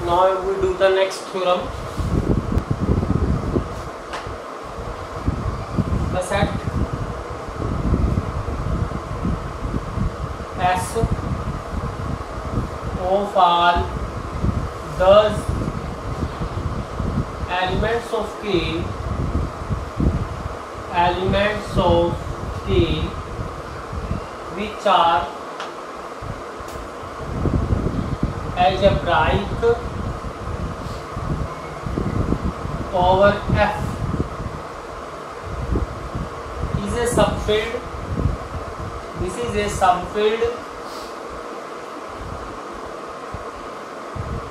Now we do the next theorem. The set S of all those elements of K which are algebraic over F is a subfield. This is a subfield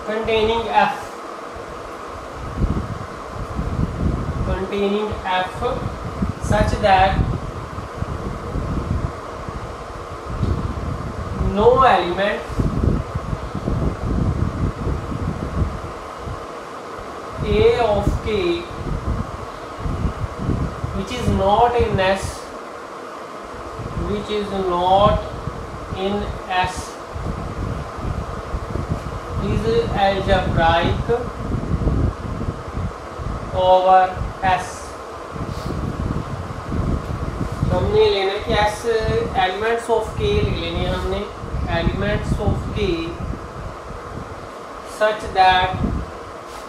containing F such that no element A of K which is not in S is algebraic over S. हमने लेना है कि S elements of K ले लेने हैं हमने elements of K such that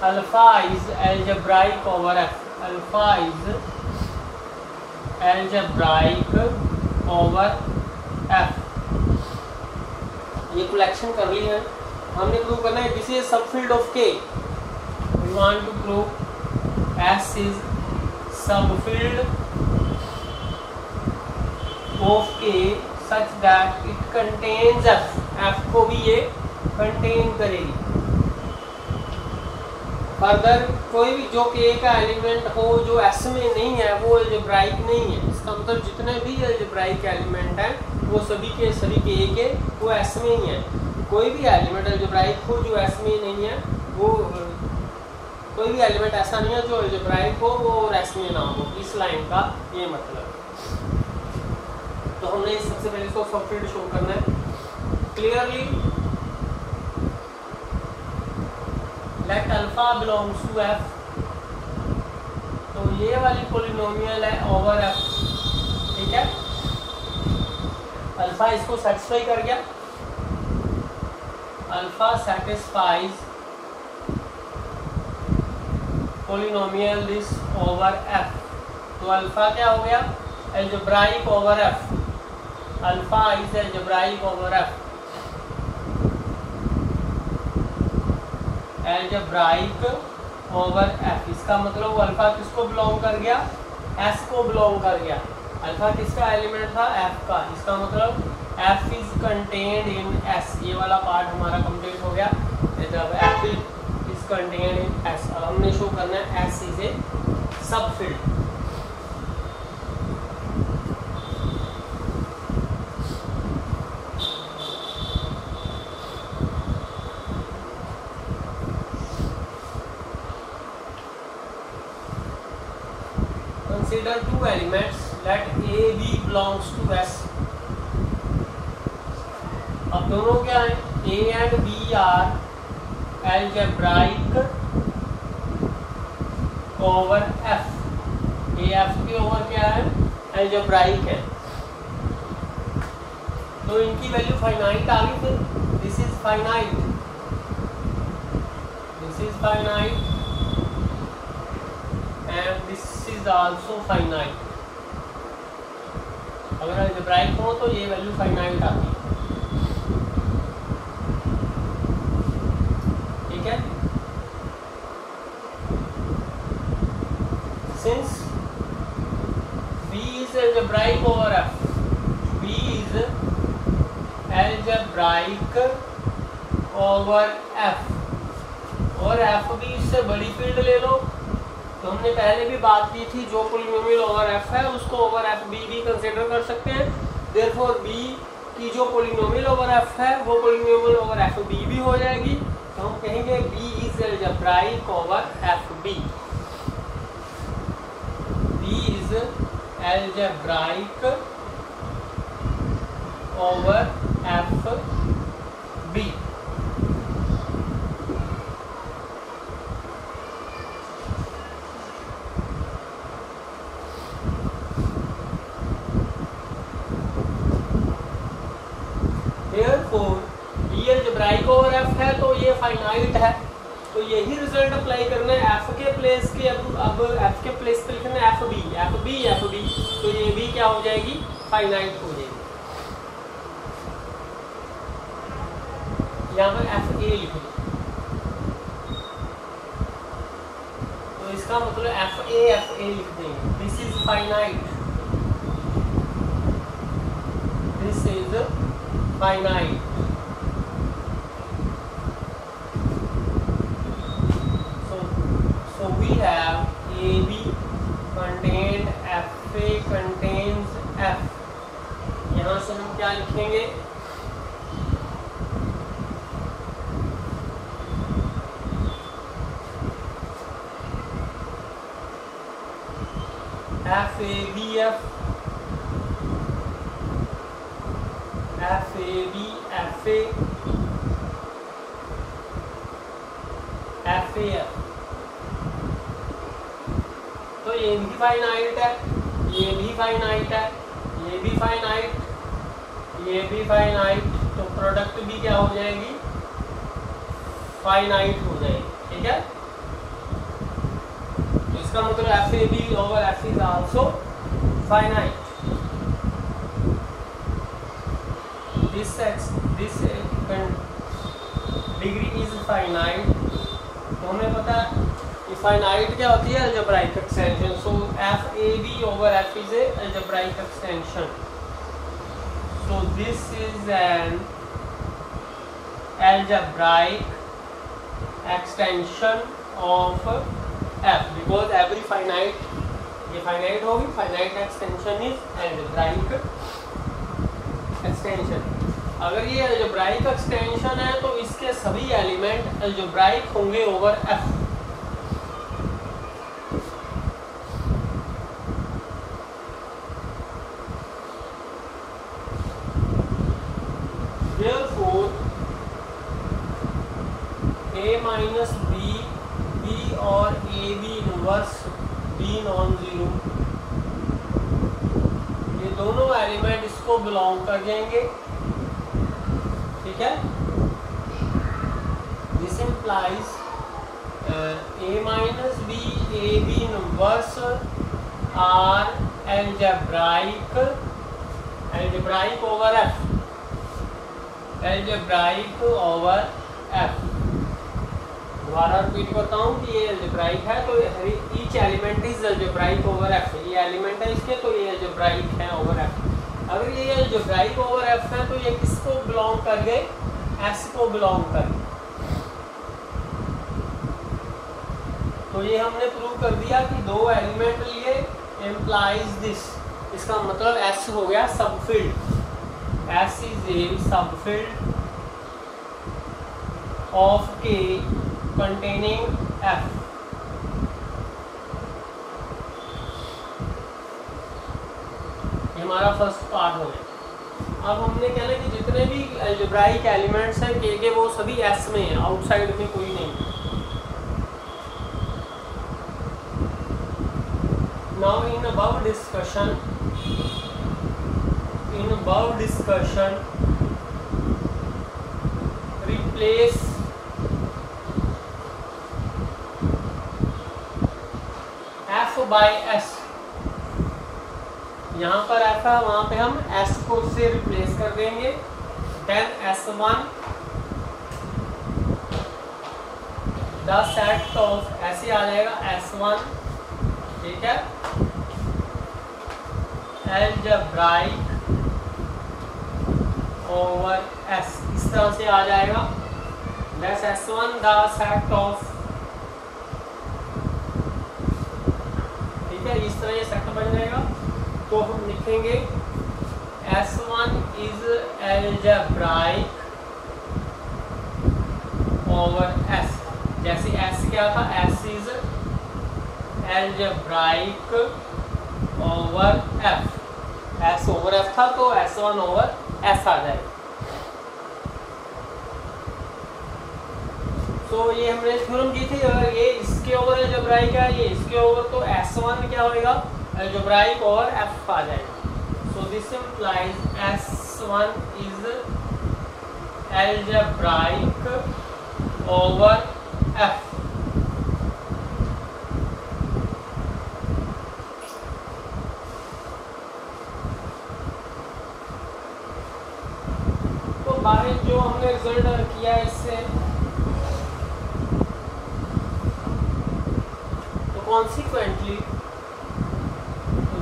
alpha is algebraic over F. Alpha is algebraic over F. ये collection कर ली है हमने। प्रूव करना है this is subfield of K. We want to prove S is subfield of K such that it contains F. F को भी ये कंटेन करेगी। फर्दर कोई भी जो K का एलिमेंट हो जो S में नहीं है वो अलजेब्राइक नहीं है। इसका मतलब जितने भी अलजेब्राइक एलिमेंट हैं वो सभी के K वो S में ही है। कोई भी एलिमेंट अलजेब्राइक हो जो S में नहीं है, वो कोई भी एलिमेंट ऐसा नहीं है जो अलजेब्राइक हो वो और S में ना हो। इस लाइन का ये मतलब। तो हमने सबसे पहले इसको सबफील्ड शो करना है clearly. Let alpha belongs to F। तो ये वाली पॉलिनोमियल है ओवर F, ठीक है। अल्फा इसको सेटिस्फाई कर गया। Alpha satisfies polynomial this over F। तो अल्फा क्या हो गया? Algebraic over F। Alpha is algebraic over F। Algebraic over F। इसका मतलब अल्फा किसको बिलोंग कर गया? S को बिलोंग कर गया। अल्फा किसका एलिमेंट था? F का। इसका मतलब F is contained in S। ये वाला पार्ट हमारा कंप्लीट हो गया। जब F is contained in S, अब हमने शो करना है S is a subfield. Consider two elements. Let A B belongs to S. अब दोनों क्या है? A and B are algebraic over F. A F के ओवर क्या है? algebraic है। तो इनकी वैल्यू फाइनाइट आ गई। फिर this is finite, this is finite and this is also finite. अगर अलजेब्राइक हो तो ये वैल्यू फाइनाइट आती है, ठीक है। Since B is algebraic over F, B is algebraic over F और F भी इससे बड़ी फील्ड ले लो। तो हमने पहले भी बात की थी जो पॉलिनोमियल ओवर F है उसको ओवर F B भी कंसीडर कर सकते हैं। देयरफॉर B की जो पॉलिनोमियल ओवर F है वो पॉलिनोमियल ओवर F B भी हो जाएगी। तो हम कहेंगे B is algebraic over F B। B is algebraic over FB. Algebraic over F है तो ये फाइनाइट है, तो यही रिजल्ट अप्लाई करना है एफ के प्लेस के। अब एफ के प्लेस पे लिखना है एफ बी, तो ये भी क्या हो जाएगी, फाइनाइट हो जाएगी। यहाँ पर एफ ए लिख दो, तो इसका मतलब एफ ए लिख देंगे। This is finite, this is finite. So we have AB contained FA contains F। यहाँ से हम क्या लिखेंगे, FABF, FABFA, FAF। तो ये भी फाइनाइट है, ये भी फाइनाइट है, ये भी फाइनाइट, ये भी फाइनाइट, तो प्रोडक्ट भी क्या हो जाएगी, फाइनाइट हो जाएगी। ठीक है, तो इसका मतलब F A B over F is also finite. This degree is finite. तो हमें पता है फाइनाइट क्या होती है, algebraic extension. So F A B over F is a algebraic extension. So this is an algebraic extension of f because every finite, ये finite होगी, finite extension is algebraic extension। अगर ये algebraic extension है तो इसके सभी element algebraic होंगे over f। Therefore a minus B, B और A B inverse B non zero, ये दोनों एलिमेंट इसको बिलोंग कर जाएंगे। ठीक है, this implies A minus B, A B inverse are algebraic, algebraic over F, algebraic over F. दोबारा repeat करता हूँ कि ये अलजेब्राइक है तो each element is algebraic over F. ये एलिमेंट है इसके तो ये अलजेब्राइक है ओवर एफ। अगर ये अलजेब्राइक ओवर एफ है तो ये किसको बिलोंग कर गए, एस को बिलोंग कर गए। तो ये हमने प्रूव कर दिया कि दो एलिमेंट लिए इम्प्लाइज दिस, इसका मतलब एस हो गया subfield. S is a subfield of के containing f। ये हमारा फर्स्ट पार्ट हो गया। अब हमने कहना कि जितने भी अलजेब्राइक एलिमेंट्स हैं के वो सभी एस में हैं, आउटसाइड में कोई नहीं। Now in above discussion replace f by s। यहाँ पर f है, वहाँ पे हम s को से रिप्लेस कर देंगे। Then s1 the set of, ऐसे आ जाएगा s1। ठीक है, अलजेब्राइक ओवर s, इस तरह से आ जाएगा। That's s1 the set of, इस तरह ये सेट बन जाएगा। तो हम लिखेंगे S1 is algebraic over S। जैसे S क्या था, S is algebraic over F। S over F था तो S1 ओवर S आ जाएगा। तो ये हमने थ्योरम की थी, अगर ये इसके ओवर अलजेब्राइक है, ये इसके ओवर, तो S1 क्या होएगा, अलजेब्राइक ओवर F आ जाएगा। So this implies S1 is algebraic over F। तो बाहर जो हमने रिजल्ट किया इससे, तो consequently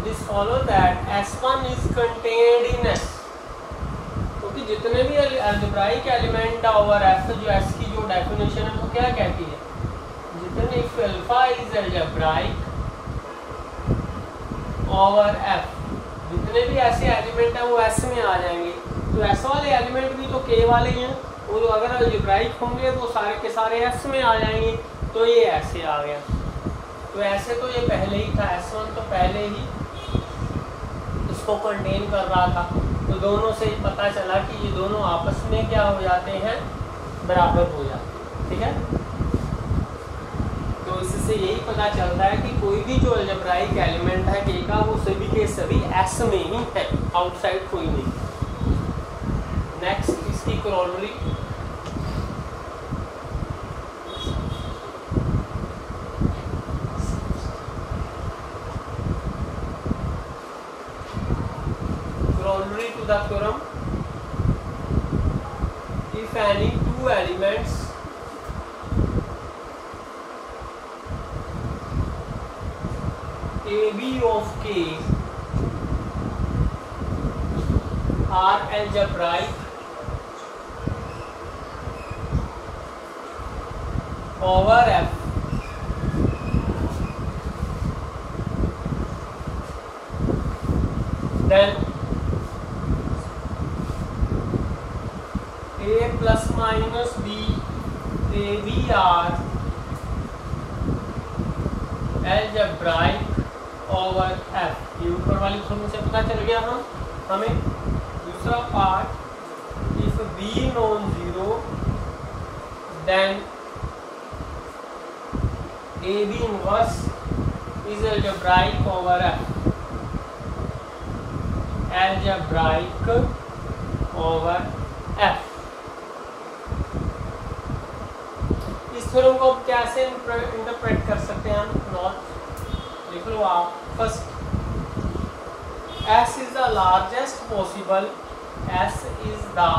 this follow that S1 is contained in S, क्योंकि जितने भी अलजेब्राइक एलिमेंट ओवर F, जो S की जो डेफिनेशन है वो क्या कहती है, जितने if alpha is algebraic over F, जितने भी ऐसे एलिमेंट हैं वो S में आ जाएंगे। तो S वाले एलिमेंट भी तो K वाले ही हैं, वो तो अगर अलजेब्राइक होंगे तो सारे के सारे S में आ जाएंगे। तो ये ऐसे आ गया, तो ऐसे तो ये पहले ही था, S1 तो पहले ही इसको कंटेन कर रहा था। तो दोनों से पता चला कि ये दोनों आपस में क्या हो जाते हैं, बराबर हो जाते हैं। ठीक है, तो इससे यही पता चलता है कि कोई भी जो अलजेब्राइक एलिमेंट है K का, वो सभी के सभी S में ही है, आउटसाइड कोई नहीं। नेक्स्ट इसकी corollary, corollary to the theorem, if any two elements AB of K are algebraic over F, then A plus minus B AB are algebraic over F। ये ऊपर वाली फॉर्मूले से पता चल गया हमें। दूसरा part, if B non zero then AB inverse is algebraic over F, algebraic over F। इस थ्योरम को कैसे इंटरप्रेट कर सकते हैं हम? नॉट लिख लो आप। First, S is the largest possible, S is the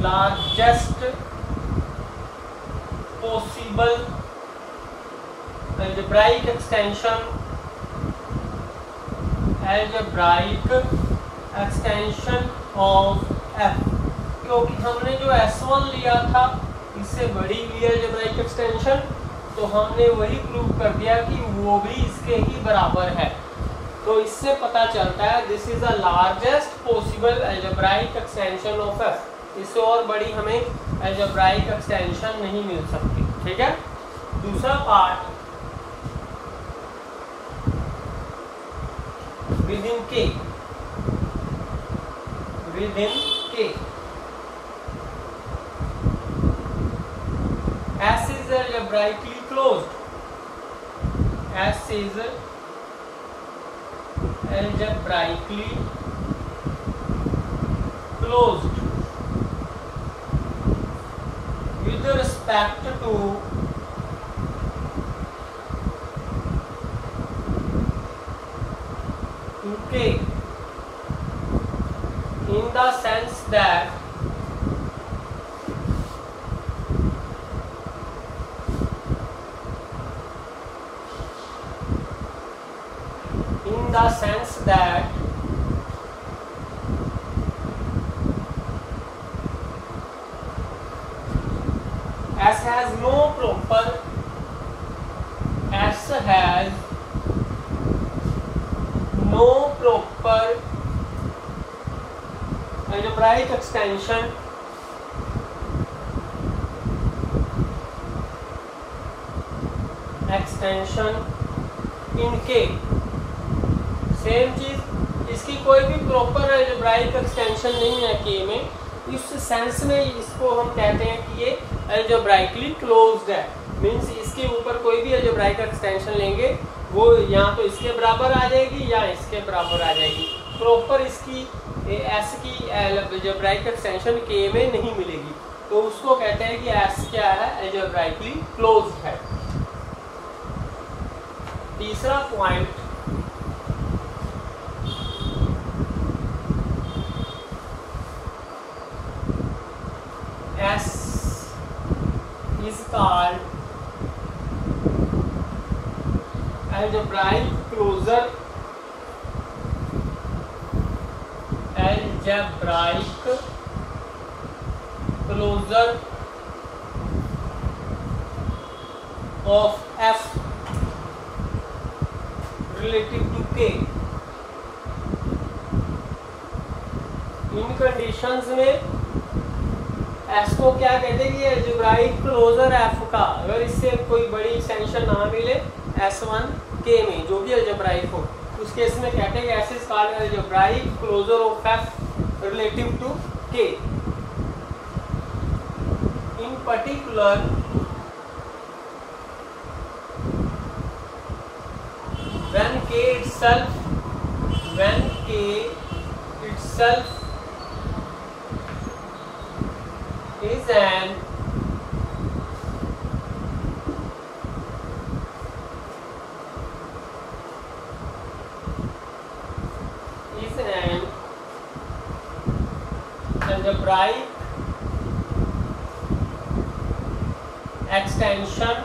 largest possible algebraic extension, algebraic extension of F। क्योंकि हमने जो S1 लिया था इससे बड़ी ली अलजेब्राइक एक्सटेंशन, तो हमने वही प्रूव कर दिया कि वो भी इसके ही बराबर है। तो इससे पता चलता है this is the largest possible algebraic extension of F। इससे और बड़ी हमें अलजेब्राइक एक्सटेंशन नहीं मिल सकती। ठीक है, दूसरा part, within K, within K S is algebraically closed, S is algebraically closed with respect to K, in the sense that S has no proper, S has no proper algebraic extension in K। Same चीज, इसकी कोई भी proper algebraic extension नहीं है K में। इस sense में इसको हम कहते हैं कि ये अलजेब्राइकली क्लोज्ड है। मींस इसके ऊपर कोई भी अलजेब्राइक एक्सटेंशन लेंगे वो या तो इसके बराबर आ जाएगी या इसके बराबर आ जाएगी। प्रॉपर इसकी एस की अलजेब्राइक एक्सटेंशन के में नहीं मिलेगी, तो उसको कहते हैं कि एस क्या है, अलजेब्राइकली क्लोज्ड है। तीसरा point, S is called algebraic closure, algebraic closure of F relative to K. इन कंडीशंस में एस को क्या कहते हैं कि अलजेब्राइक क्लोजर एफ का, अगर इससे कोई बड़ी एक्सटेंशन ना मिले S1 के में जो भी अलजेब्राइक हो, उस केस में कहते हैं S is called algebraic closure of F relative to K. In particular when k itself is an algebraic extension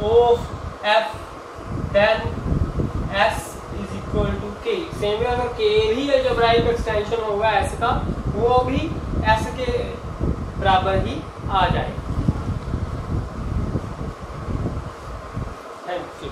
of f, then s is equal to k। Same है, अगर k भी algebraic extension होगा s का, वो भी s के बराबर ही आ जाएगा। Thank you.